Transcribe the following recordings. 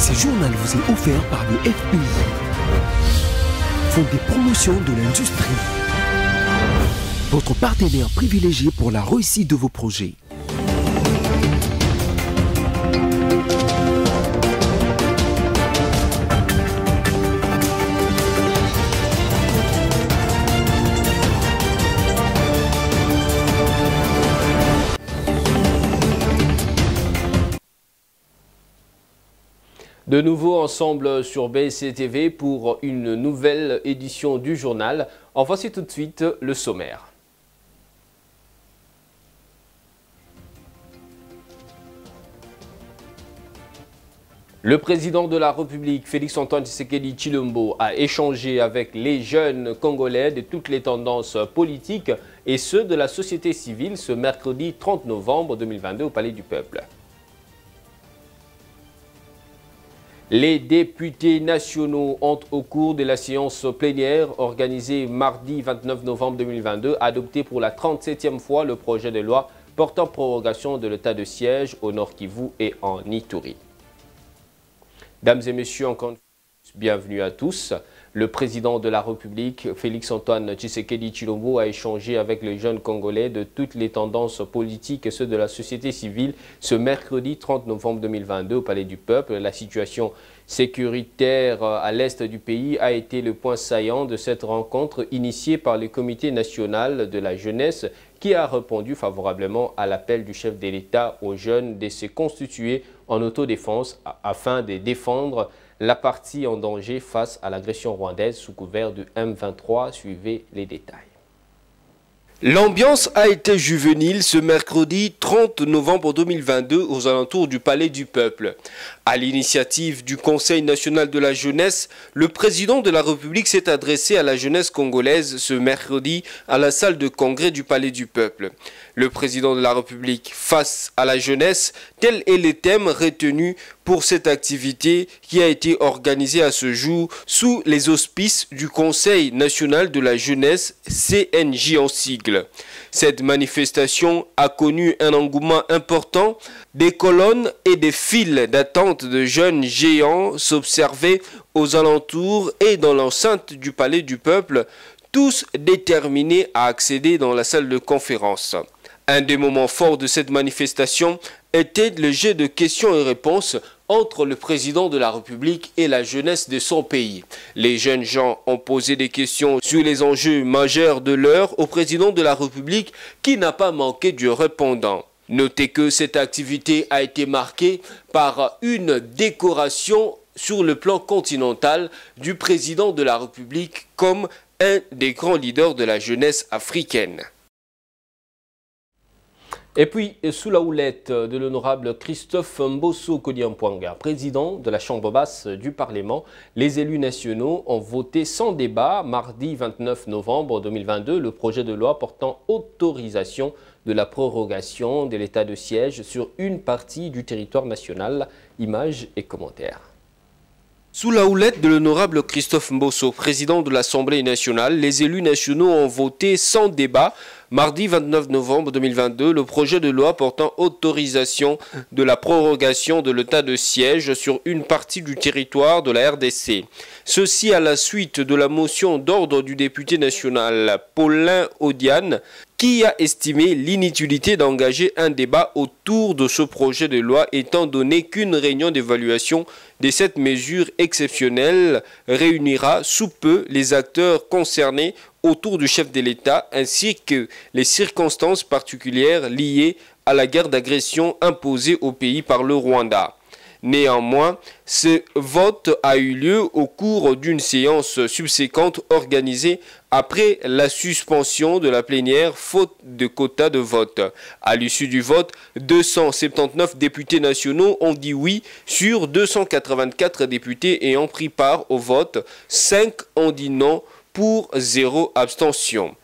Ce journal vous est offert par le FPI, Fonds des promotions de l'industrie, votre partenaire privilégié pour la réussite de vos projets. De nouveau ensemble sur BSC-TV pour une nouvelle édition du journal. En voici tout de suite le sommaire. Le président de la République, Félix-Antoine Tshisekedi Tshilombo, a échangé avec les jeunes Congolais de toutes les tendances politiques et ceux de la société civile ce mercredi 30 novembre 2022 au Palais du Peuple. Les députés nationaux ont, au cours de la séance plénière organisée mardi 29 novembre 2022, adopté pour la 37e fois le projet de loi portant prorogation de l'état de siège au Nord Kivu et en Ituri. Dames et messieurs, encore une fois, bienvenue à tous. Le président de la République, Félix-Antoine Tshisekedi Tshilombo, a échangé avec les jeunes Congolais de toutes les tendances politiques et ceux de la société civile ce mercredi 30 novembre 2022 au Palais du Peuple. La situation sécuritaire à l'est du pays a été le point saillant de cette rencontre initiée par le Comité national de la jeunesse qui a répondu favorablement à l'appel du chef de l'État aux jeunes de se constituer en autodéfense afin de défendre la partie en danger face à l'agression rwandaise sous couvert du M23. Suivez les détails. L'ambiance a été juvénile ce mercredi 30 novembre 2022 aux alentours du Palais du Peuple. À l'initiative du Conseil national de la jeunesse, le président de la République s'est adressé à la jeunesse congolaise ce mercredi à la salle de congrès du Palais du Peuple. Le président de la République face à la jeunesse, tel est le thème retenu pour cette activité qui a été organisée à ce jour sous les auspices du Conseil national de la jeunesse, CNJ en sigle. Cette manifestation a connu un engouement important. Des colonnes et des files d'attente de jeunes géants s'observaient aux alentours et dans l'enceinte du Palais du Peuple, tous déterminés à accéder dans la salle de conférence. Un des moments forts de cette manifestation était le jet de questions et réponses entre le président de la République et la jeunesse de son pays. Les jeunes gens ont posé des questions sur les enjeux majeurs de l'heure au président de la République qui n'a pas manqué de répondant. Notez que cette activité a été marquée par une décoration sur le plan continental du président de la République comme un des grands leaders de la jeunesse africaine. Et puis, sous la houlette de l'honorable Christophe Mbosso Kodiampouanga, président de la Chambre basse du Parlement, les élus nationaux ont voté sans débat mardi 29 novembre 2022 le projet de loi portant autorisation de la prorogation de l'état de siège sur une partie du territoire national. Images et commentaires. Sous la houlette de l'honorable Christophe Mbosso, président de l'Assemblée nationale, les élus nationaux ont voté sans débat mardi 29 novembre 2022 le projet de loi portant autorisation de la prorogation de l'état de siège sur une partie du territoire de la RDC. Ceci à la suite de la motion d'ordre du député national Paulin Odiane qui a estimé l'inutilité d'engager un débat autour de ce projet de loi étant donné qu'une réunion d'évaluation de cette mesure exceptionnelle réunira sous peu les acteurs concernés autour du chef de l'État ainsi que les circonstances particulières liées à la guerre d'agression imposée au pays par le Rwanda. Néanmoins, ce vote a eu lieu au cours d'une séance subséquente organisée après la suspension de la plénière faute de quota de vote. À l'issue du vote, 279 députés nationaux ont dit oui sur 284 députés ayant pris part au vote. 5 ont dit non pour 0 abstention.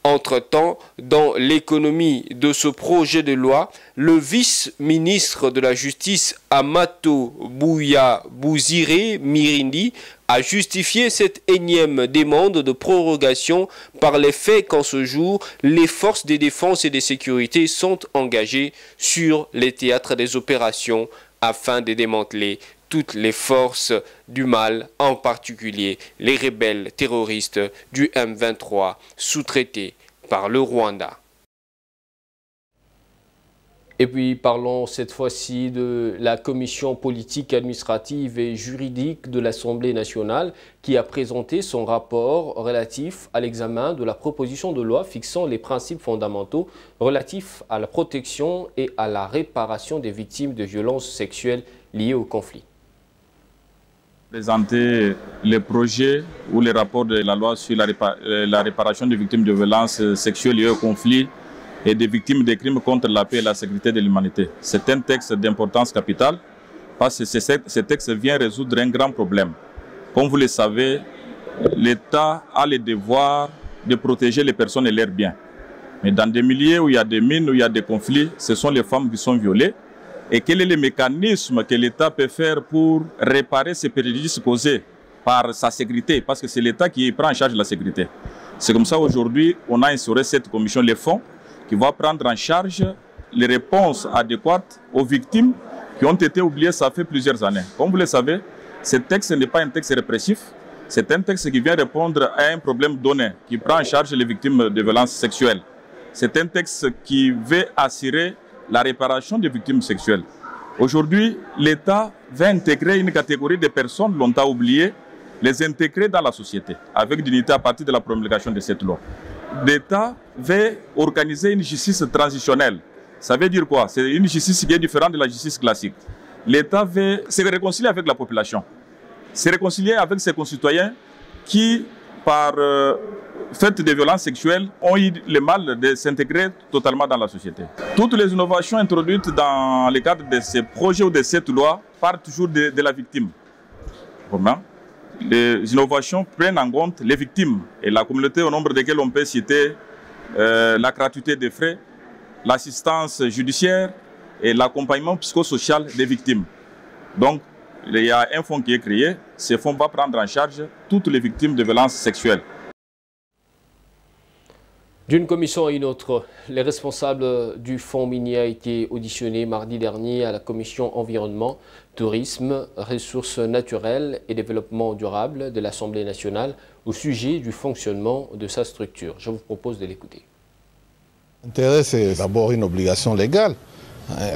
Entre-temps, dans l'économie de ce projet de loi, le vice-ministre de la Justice Amato Bouya Bouziré Mirindi a justifié cette énième demande de prorogation par les faits qu'en ce jour, les forces de défense et de sécurité sont engagées sur les théâtres des opérations afin de démanteler toutes les forces du mal, en particulier les rebelles terroristes du M23 sous-traités par le Rwanda. Et puis parlons cette fois-ci de la commission politique, administrative et juridique de l'Assemblée nationale qui a présenté son rapport relatif à l'examen de la proposition de loi fixant les principes fondamentaux relatifs à la protection et à la réparation des victimes de violences sexuelles liées au conflit. Présenter les projets ou les rapports de la loi sur la réparation des victimes de violences sexuelles liées au conflit et des victimes des crimes contre la paix et la sécurité de l'humanité. C'est un texte d'importance capitale parce que ce texte vient résoudre un grand problème. Comme vous le savez, l'État a le devoir de protéger les personnes et leurs biens. Mais dans des milieux où il y a des mines, où il y a des conflits, ce sont les femmes qui sont violées. Et quel est le mécanisme que l'État peut faire pour réparer ces préjudices causés par sa sécurité? Parce que c'est l'État qui prend en charge la sécurité. C'est comme ça aujourd'hui, on a instauré cette commission, les fonds, qui va prendre en charge les réponses adéquates aux victimes qui ont été oubliées, ça fait plusieurs années. Comme vous le savez, ce texte n'est pas un texte répressif, c'est un texte qui vient répondre à un problème donné, qui prend en charge les victimes de violences sexuelles. C'est un texte qui veut assurer la réparation des victimes sexuelles. Aujourd'hui, l'État veut intégrer une catégorie de personnes longtemps oubliées, les intégrer dans la société, avec dignité à partir de la promulgation de cette loi. L'État veut organiser une justice transitionnelle. Ça veut dire quoi? C'est une justice qui est différente de la justice classique. L'État veut se réconcilier avec la population, se réconcilier avec ses concitoyens qui, par fait de violences sexuelles, ont eu le mal de s'intégrer totalement dans la société. Toutes les innovations introduites dans le cadre de ces projets ou de cette loi partent toujours de la victime. Comment? Les innovations prennent en compte les victimes et la communauté au nombre desquelles on peut citer la gratuité des frais, l'assistance judiciaire et l'accompagnement psychosocial des victimes. Donc, il y a un fonds qui est créé. Ce fonds va prendre en charge toutes les victimes de violences sexuelles. D'une commission à une autre, les responsables du fonds minier ont été auditionnés mardi dernier à la commission environnement, tourisme, ressources naturelles et développement durable de l'Assemblée nationale au sujet du fonctionnement de sa structure. Je vous propose de l'écouter. L'intérêt, c'est d'abord une obligation légale.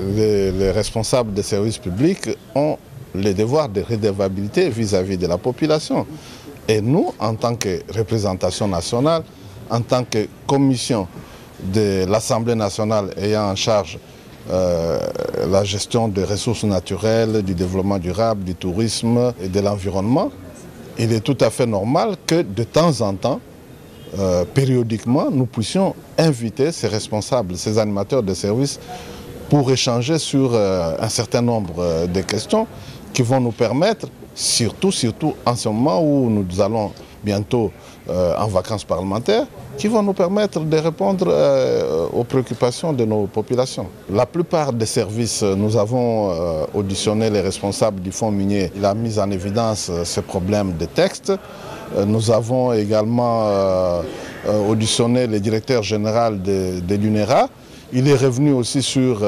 Les responsables des services publics ont le devoir de redevabilité vis-à-vis de la population. Et nous, en tant que représentation nationale, en tant que commission de l'Assemblée nationale ayant en charge la gestion des ressources naturelles, du développement durable, du tourisme et de l'environnement, il est tout à fait normal que de temps en temps, périodiquement, nous puissions inviter ces responsables, ces animateurs de services pour échanger sur un certain nombre de questions qui vont nous permettre, surtout en ce moment où nous allons bientôt en vacances parlementaires, qui vont nous permettre de répondre aux préoccupations de nos populations. La plupart des services, nous avons auditionné les responsables du fonds minier. Il a mis en évidence ces problèmes de texte. Nous avons également auditionné le directeur général de l'UNERA. Il est revenu aussi sur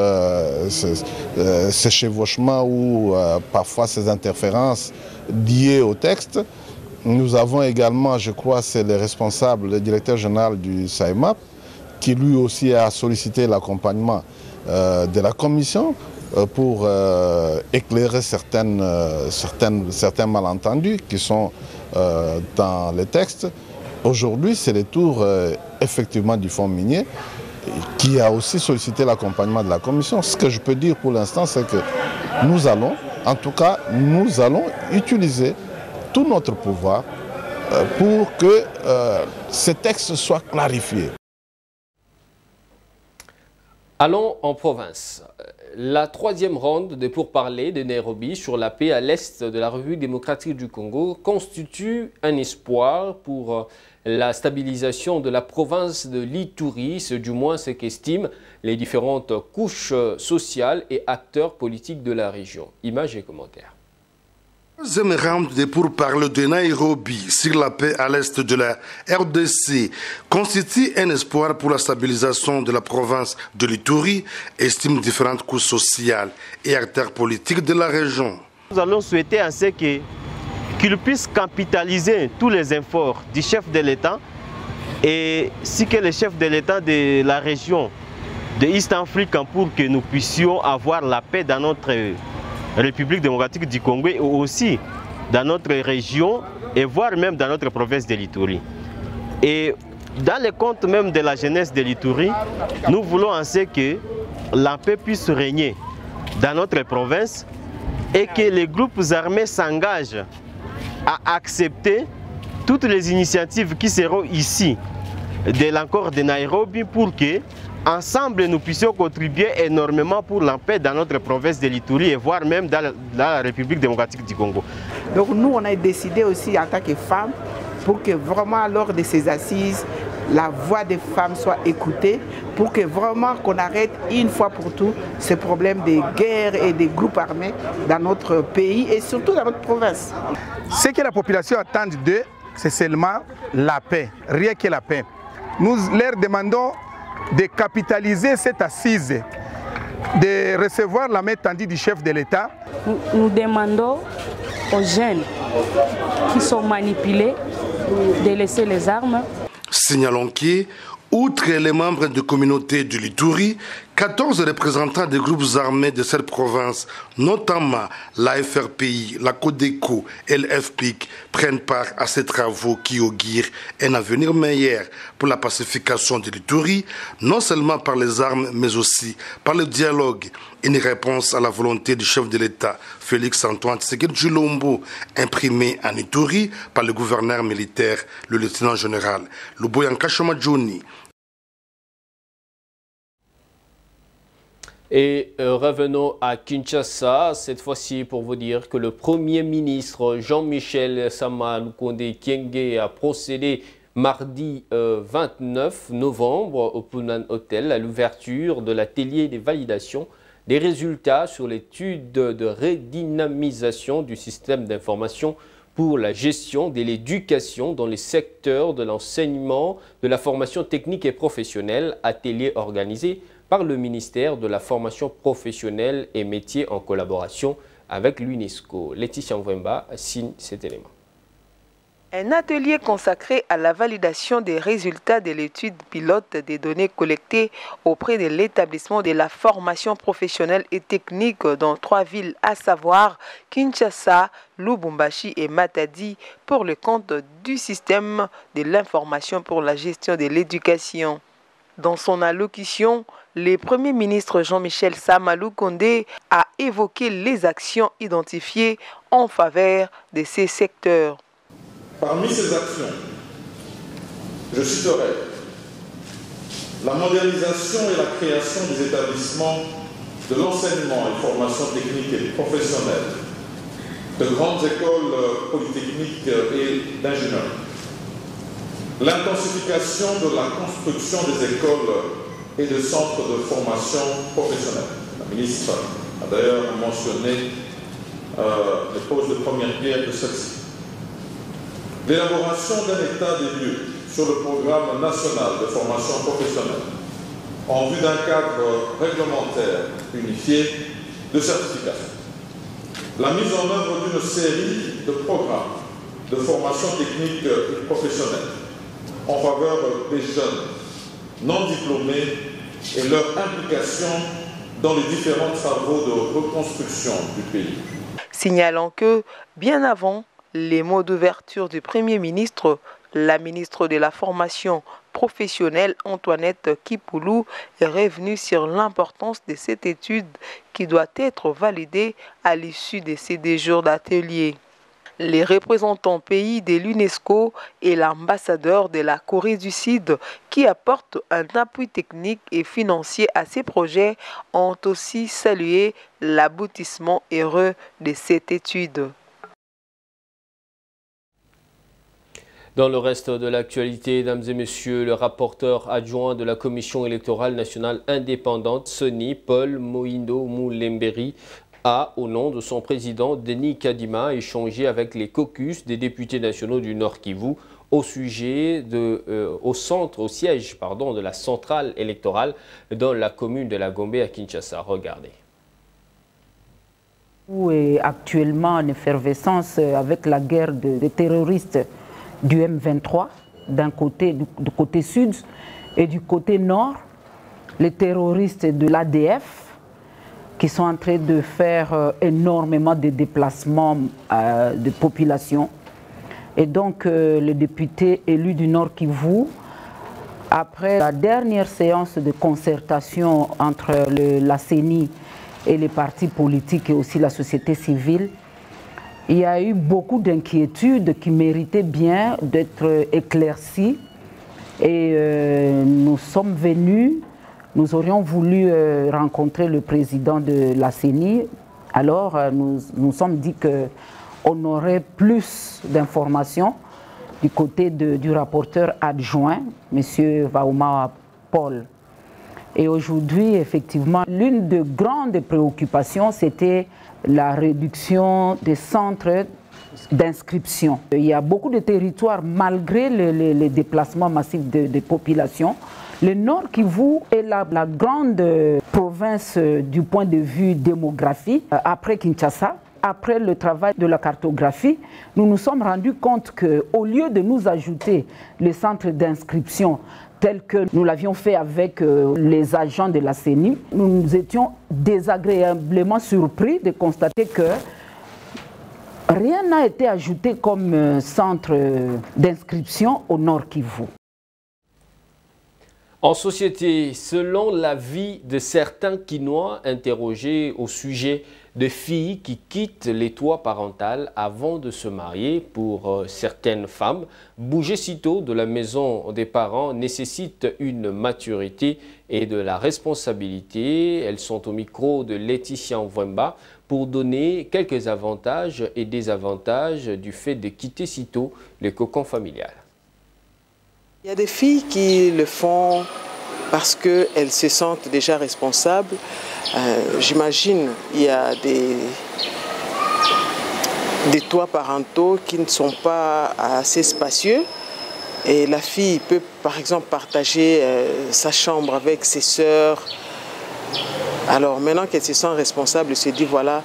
ces chevauchements ou parfois ces interférences liées au texte. Nous avons également, je crois, c'est le responsable, le directeur général du SAEMAP, qui lui aussi a sollicité l'accompagnement de la commission pour éclairer certains malentendus qui sont dans le texte. Aujourd'hui, c'est le tour effectivement du fonds minier qui a aussi sollicité l'accompagnement de la commission. Ce que je peux dire pour l'instant, c'est que nous allons utiliser tout notre pouvoir pour que ce texte soit clarifié. Allons en province. La troisième ronde des pourparlers de Nairobi sur la paix à l'est de la République démocratique du Congo constitue un espoir pour la stabilisation de la province de l'Ituri, c'est du moins ce qu'estiment les différentes couches sociales et acteurs politiques de la région. Images et commentaires. Round des pourparlers de Nairobi sur la paix à l'est de la RDC constitue un espoir pour la stabilisation de la province de l'Ituri, estiment différentes couches sociales et acteurs politiques de la région. Nous allons souhaiter à ce qu'ils puissent capitaliser tous les efforts du chef de l'État et si que le chef de l'État de la région de East Africa pour que nous puissions avoir la paix dans notre République démocratique du Congo et aussi dans notre région et voire même dans notre province de l'Ituri. Et dans le compte même de la jeunesse de l'Ituri, nous voulons en ce que la paix puisse régner dans notre province et que les groupes armés s'engagent à accepter toutes les initiatives qui seront ici de l'accord de Nairobi pour que ensemble, nous puissions contribuer énormément pour la paix dans notre province de l'Ituri et voire même dans la République démocratique du Congo. Donc nous, on a décidé aussi en tant que femmes pour que vraiment lors de ces assises, la voix des femmes soit écoutée pour que vraiment qu'on arrête une fois pour tout ce problème de guerre et des groupes armés dans notre pays et surtout dans notre province. Ce que la population attend d'eux, c'est seulement la paix, rien que la paix. Nous leur demandons de capitaliser cette assise, de recevoir la main tendue du chef de l'État. Nous demandons aux jeunes qui sont manipulés de laisser les armes. Signalons que, outre les membres de communautés de l'Ituri, 14 représentants des groupes armés de cette province, notamment la FRPI, la Codeco et le FPIC, prennent part à ces travaux qui augurent un avenir meilleur pour la pacification de l'Ituri, non seulement par les armes, mais aussi par le dialogue. Une réponse à la volonté du chef de l'État, Félix Antoine Tshisekedi Tshilombo, imprimée en Ituri par le gouverneur militaire, le lieutenant-général Luboyanka Shomadjouni. Et revenons à Kinshasa, cette fois-ci pour vous dire que le Premier ministre Jean-Michel Sama Lukonde Kyenge a procédé mardi 29 novembre au Punan Hotel à l'ouverture de l'atelier des validations des résultats sur l'étude de redynamisation du système d'information pour la gestion de l'éducation dans les secteurs de l'enseignement, de la formation technique et professionnelle, atelier organisé par le ministère de la formation professionnelle et métiers en collaboration avec l'UNESCO. Laetitia Mvemba signe cet élément. Un atelier consacré à la validation des résultats de l'étude pilote des données collectées auprès de l'établissement de la formation professionnelle et technique dans 3 villes, à savoir Kinshasa, Lubumbashi et Matadi, pour le compte du système de l'information pour la gestion de l'éducation. Dans son allocution, le Premier ministre Jean-Michel Sama Lukonde a évoqué les actions identifiées en faveur de ces secteurs. Parmi ces actions, je citerai la modernisation et la création des établissements de l'enseignement et formation technique et professionnelle, de grandes écoles polytechniques et d'ingénierie, l'intensification de la construction des écoles et de centres de formation professionnelle. La ministre a d'ailleurs mentionné les poses de première pierre de celle-ci. L'élaboration d'un état des lieux sur le programme national de formation professionnelle en vue d'un cadre réglementaire unifié de certification. La mise en œuvre d'une série de programmes de formation technique et professionnelle en faveur des jeunes non diplômés et leur implication dans les différents travaux de reconstruction du pays. Signalant que, bien avant les mots d'ouverture du Premier ministre, la ministre de la Formation professionnelle Antoinette Kipoulou est revenue sur l'importance de cette étude qui doit être validée à l'issue de ces 2 jours d'atelier. Les représentants pays de l'UNESCO et l'ambassadeur de la Corée du Sud, qui apportent un appui technique et financier à ces projets, ont aussi salué l'aboutissement heureux de cette étude. Dans le reste de l'actualité, mesdames et messieurs, le rapporteur adjoint de la Commission électorale nationale indépendante, CENI, Paul Moïndo Moulemberi, a, au nom de son président Denis Kadima, échangé avec les caucus des députés nationaux du Nord Kivu au sujet au siège de la centrale électorale dans la commune de la Gombe à Kinshasa. Regardez. Est actuellement en effervescence avec la guerre des terroristes du M23 d'un côté, du côté sud, et du côté nord, les terroristes de l'ADF qui sont en train de faire énormément de déplacements de population. Et donc le député élu du Nord Kivu, après la dernière séance de concertation entre la CENI et les partis politiques et aussi la société civile, il y a eu beaucoup d'inquiétudes qui méritaient bien d'être éclaircies. Et nous sommes venus, nous aurions voulu rencontrer le président de la CENI. Alors nous sommes dit qu'on aurait plus d'informations du côté du rapporteur adjoint, M. Vauma Paul. Et aujourd'hui, effectivement, l'une des grandes préoccupations, c'était la réduction des centres d'inscription. Il y a beaucoup de territoires, malgré les déplacements massifs de population. Le Nord Kivu est la grande province du point de vue démographique, après Kinshasa. Après le travail de la cartographie, nous nous sommes rendus compte qu'au lieu de nous ajouter les centres d'inscription tels que nous l'avions fait avec les agents de la CENI, nous étions désagréablement surpris de constater que rien n'a été ajouté comme centre d'inscription au Nord Kivu. En société, selon l'avis de certains Kinois interrogés au sujet de filles qui quittent les toits parentaux avant de se marier, pour certaines femmes, bouger si tôt de la maison des parents nécessite une maturité et de la responsabilité. Elles sont au micro de Laetitia Mvwemba pour donner quelques avantages et désavantages du fait de quitter si tôt le cocon familial. Il y a des filles qui le font parce qu'elles se sentent déjà responsables. J'imagine il y a des toits parentaux qui ne sont pas assez spacieux. Et la fille peut par exemple partager sa chambre avec ses sœurs. Alors maintenant qu'elle se sent responsable, elle se dit voilà,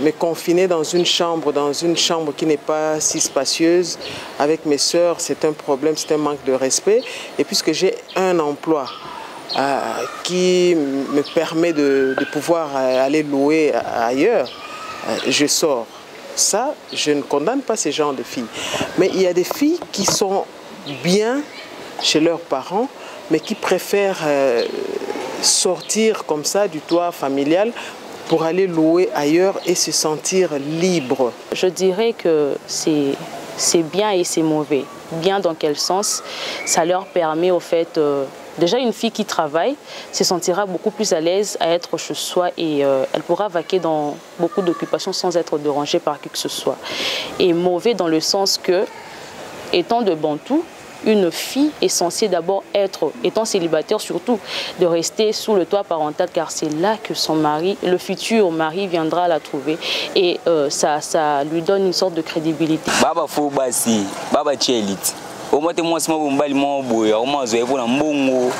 me confiner dans une chambre qui n'est pas si spacieuse avec mes sœurs, c'est un problème, c'est un manque de respect. Et puisque j'ai un emploi qui me permet de pouvoir aller louer ailleurs, je sors. Ça, je ne condamne pas ces genres de filles. Mais il y a des filles qui sont bien chez leurs parents, mais qui préfèrent sortir comme ça du toit familial pour aller louer ailleurs et se sentir libre. Je dirais que c'est bien et c'est mauvais. Bien dans quel sens? Ça leur permet au fait, déjà une fille qui travaille se sentira beaucoup plus à l'aise à être chez soi et elle pourra vaquer dans beaucoup d'occupations sans être dérangée par qui que ce soit. Et mauvais dans le sens que, étant de Bantou, une fille est censée d'abord être, étant célibataire surtout, de rester sous le toit parental car c'est là que son mari, le futur mari viendra la trouver et ça lui donne une sorte de crédibilité. Baba fo basi, baba chelit. Au moins moi c'est mon bali mon boy, au moins zoe bona mbongo.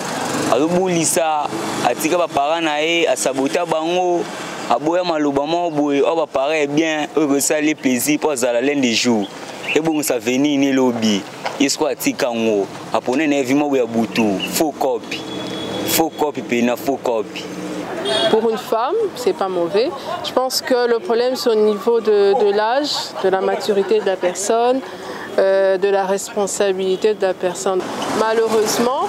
Azobulisa atika ba parents na e asabota bango. Aboya maloba mo boy, o ba parents bien, eux ça les plaisir pour zala l'un des jours. Et bon ça venir ni lobby. Il soit tikango apone na vimo ya butu faux copie pena faux copie. Pour une femme, c'est pas mauvais. Je pense que le problème c'est au niveau de l'âge, de la maturité de la personne, de la responsabilité de la personne. Malheureusement,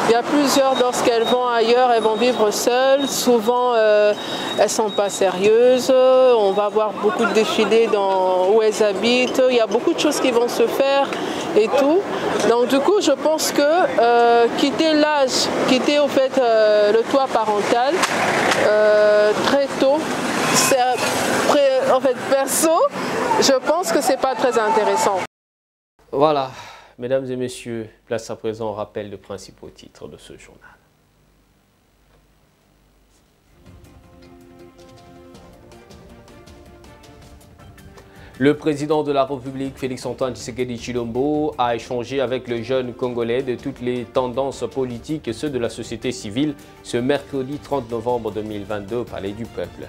il y a plusieurs, lorsqu'elles vont ailleurs, elles vont vivre seules. Souvent, elles ne sont pas sérieuses. On va voir beaucoup de défilés où elles habitent. Il y a beaucoup de choses qui vont se faire et tout. Donc du coup, je pense que quitter l'âge, quitter au fait le toit parental très tôt, en fait perso, je pense que c'est pas très intéressant. Voilà, mesdames et messieurs, place à présent au rappel des principaux titres de ce journal. Le président de la République, Félix-Antoine Tshisekedi Tshilombo, a échangé avec le jeune Congolais de toutes les tendances politiques et ceux de la société civile ce mercredi 30 novembre 2022 au Palais du Peuple.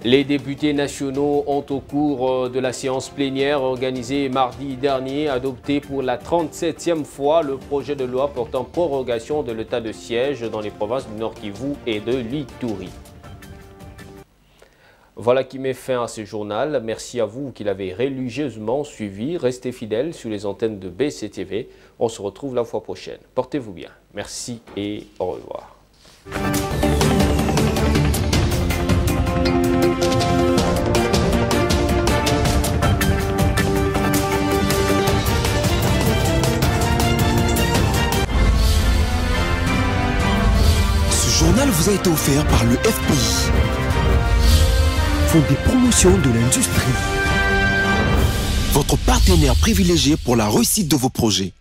Les députés nationaux ont, au cours de la séance plénière organisée mardi dernier, adopté pour la 37e fois le projet de loi portant prorogation de l'état de siège dans les provinces du Nord Kivu et de l'Ituri. Voilà qui met fin à ce journal. Merci à vous qui l'avez religieusement suivi. Restez fidèles sur les antennes de BCTV. On se retrouve la fois prochaine. Portez-vous bien. Merci et au revoir. Ce journal vous a été offert par le FPI, Fonds des promotions de l'industrie, votre partenaire privilégié pour la réussite de vos projets.